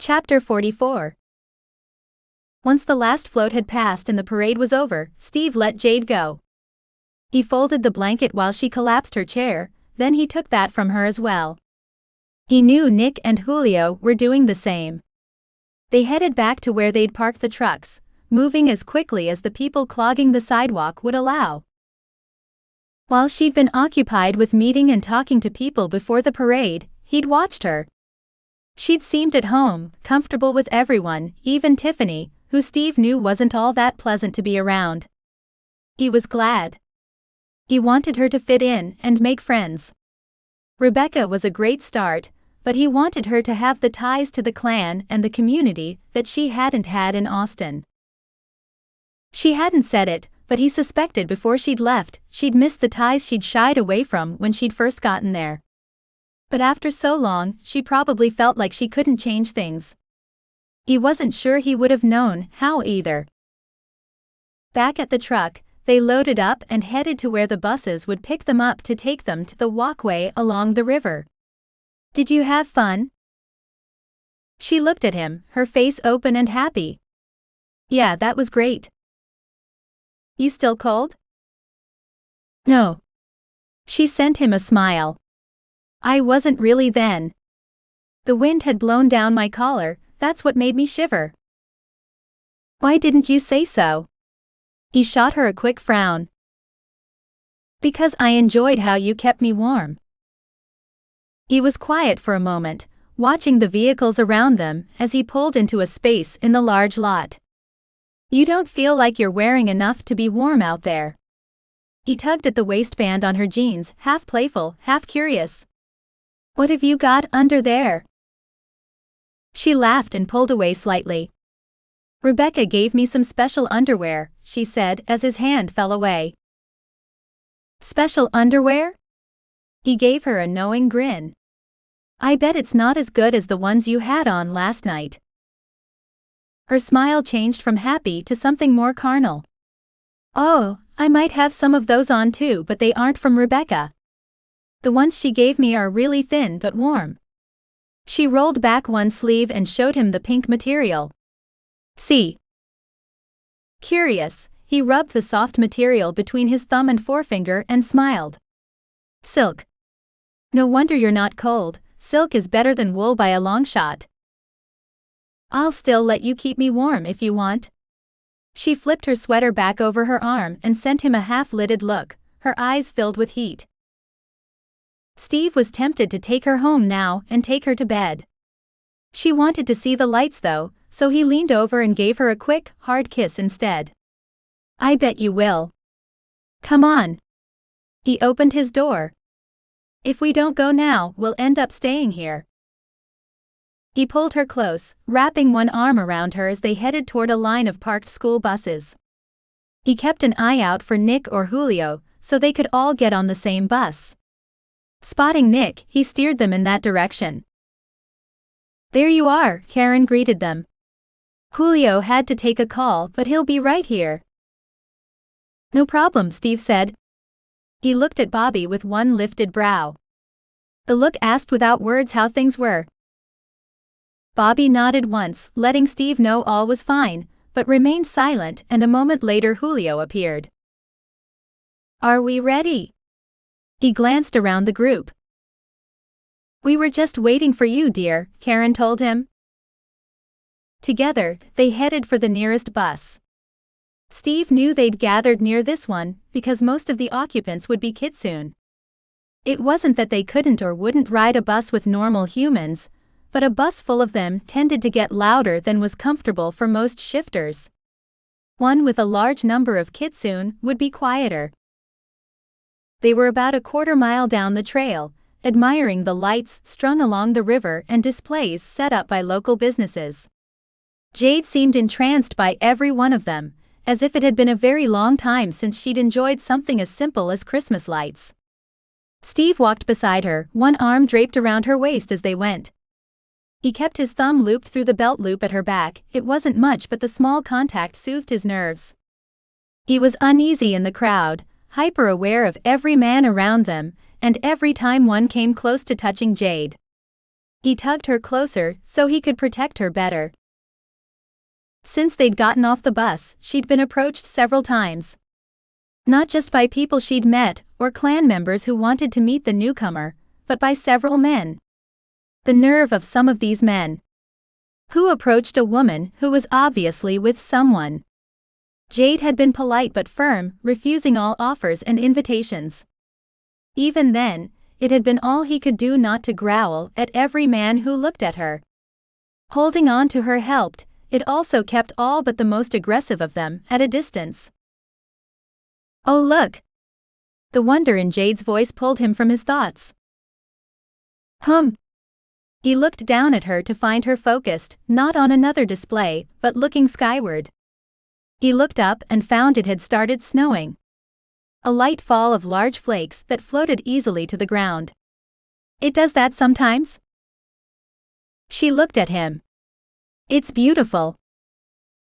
Chapter 44. Once the last float had passed and the parade was over, Steve let Jade go. He folded the blanket while she collapsed her chair, then he took that from her as well. He knew Nick and Julio were doing the same. They headed back to where they'd parked the trucks, moving as quickly as the people clogging the sidewalk would allow. While she'd been occupied with meeting and talking to people before the parade, he'd watched her. She'd seemed at home, comfortable with everyone, even Tiffany, who Steve knew wasn't all that pleasant to be around. He was glad. He wanted her to fit in and make friends. Rebecca was a great start, but he wanted her to have the ties to the clan and the community that she hadn't had in Austin. She hadn't said it, but he suspected before she'd left, she'd missed the ties she'd shied away from when she'd first gotten there. But after so long, she probably felt like she couldn't change things. He wasn't sure he would have known how either. Back at the truck, they loaded up and headed to where the buses would pick them up to take them to the walkway along the river. "Did you have fun?" She looked at him, her face open and happy. "Yeah, that was great." "You still cold?" "No." She sent him a smile. "I wasn't really then. The wind had blown down my collar, that's what made me shiver." "Why didn't you say so?" He shot her a quick frown. "Because I enjoyed how you kept me warm." He was quiet for a moment, watching the vehicles around them as he pulled into a space in the large lot. "You don't feel like you're wearing enough to be warm out there." He tugged at the waistband on her jeans, half playful, half curious. "What have you got under there?" She laughed and pulled away slightly. "Rebecca gave me some special underwear," she said as his hand fell away. "Special underwear?" He gave her a knowing grin. "I bet it's not as good as the ones you had on last night." Her smile changed from happy to something more carnal. "Oh, I might have some of those on too, but they aren't from Rebecca. The ones she gave me are really thin but warm." She rolled back one sleeve and showed him the pink material. "See." Curious, he rubbed the soft material between his thumb and forefinger and smiled. "Silk. No wonder you're not cold, silk is better than wool by a long shot." "I'll still let you keep me warm if you want." She flipped her sweater back over her arm and sent him a half-lidded look, her eyes filled with heat. Steve was tempted to take her home now and take her to bed. She wanted to see the lights though, so he leaned over and gave her a quick, hard kiss instead. "I bet you will. Come on." He opened his door. "If we don't go now, we'll end up staying here." He pulled her close, wrapping one arm around her as they headed toward a line of parked school buses. He kept an eye out for Nick or Julio, so they could all get on the same bus. Spotting Nick, he steered them in that direction. "There you are," Karen greeted them. "Julio had to take a call, but he'll be right here." "No problem," Steve said. He looked at Bobby with one lifted brow. The look asked without words how things were. Bobby nodded once, letting Steve know all was fine, but remained silent, and a moment later Julio appeared. "Are we ready?" He glanced around the group. "We were just waiting for you, dear," Karen told him. Together, they headed for the nearest bus. Steve knew they'd gathered near this one, because most of the occupants would be kids soon. It wasn't that they couldn't or wouldn't ride a bus with normal humans, but a bus full of them tended to get louder than was comfortable for most shifters. One with a large number of kids soon would be quieter. They were about a quarter-mile down the trail, admiring the lights strung along the river and displays set up by local businesses. Jade seemed entranced by every one of them, as if it had been a very long time since she'd enjoyed something as simple as Christmas lights. Steve walked beside her, one arm draped around her waist as they went. He kept his thumb looped through the belt loop at her back. It wasn't much, but the small contact soothed his nerves. He was uneasy in the crowd, hyper-aware of every man around them, and every time one came close to touching Jade. He tugged her closer so he could protect her better. Since they'd gotten off the bus, she'd been approached several times. Not just by people she'd met or clan members who wanted to meet the newcomer, but by several men. The nerve of some of these men. Who approached a woman who was obviously with someone? Jade had been polite but firm, refusing all offers and invitations. Even then, it had been all he could do not to growl at every man who looked at her. Holding on to her helped, it also kept all but the most aggressive of them at a distance. "Oh look!" The wonder in Jade's voice pulled him from his thoughts. He looked down at her to find her focused, not on another display, but looking skyward. He looked up and found it had started snowing. A light fall of large flakes that floated easily to the ground. "It does that sometimes?" She looked at him. "It's beautiful."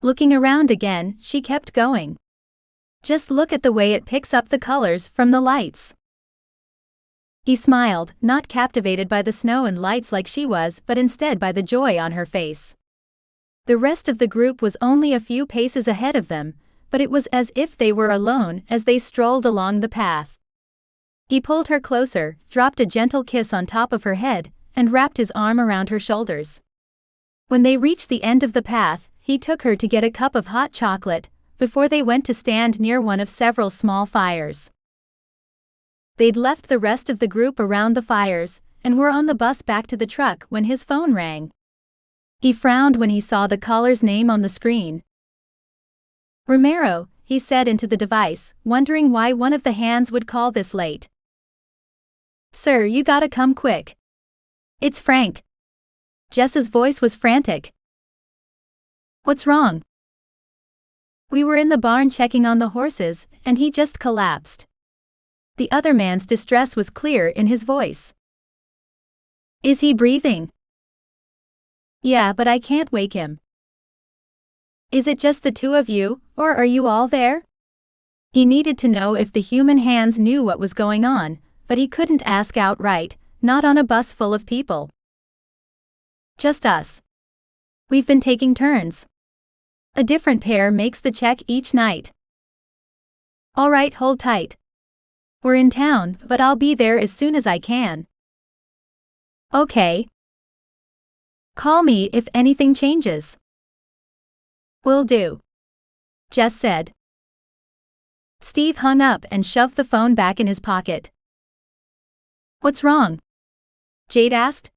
Looking around again, she kept going. "Just look at the way it picks up the colors from the lights." He smiled, not captivated by the snow and lights like she was, but instead by the joy on her face. The rest of the group was only a few paces ahead of them, but it was as if they were alone as they strolled along the path. He pulled her closer, dropped a gentle kiss on top of her head, and wrapped his arm around her shoulders. When they reached the end of the path, he took her to get a cup of hot chocolate, before they went to stand near one of several small fires. They'd left the rest of the group around the fires, and were on the bus back to the truck when his phone rang. He frowned when he saw the caller's name on the screen. "Romero," he said into the device, wondering why one of the hands would call this late. "Sir, you gotta come quick. It's Frank." Jess's voice was frantic. "What's wrong?" "We were in the barn checking on the horses, and he just collapsed." The other man's distress was clear in his voice. "Is he breathing?" "Yeah, but I can't wake him." "Is it just the two of you, or are you all there?" He needed to know if the human hands knew what was going on, but he couldn't ask outright, not on a bus full of people. "Just us. We've been taking turns. A different pair makes the check each night." "All right, hold tight. We're in town, but I'll be there as soon as I can." "Okay. Call me if anything changes." "Will do," Jess said. Steve hung up and shoved the phone back in his pocket. "What's wrong?" Jade asked.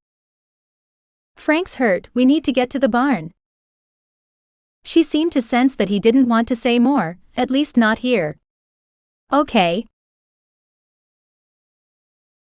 "Frank's hurt, we need to get to the barn." She seemed to sense that he didn't want to say more, at least not here. "Okay."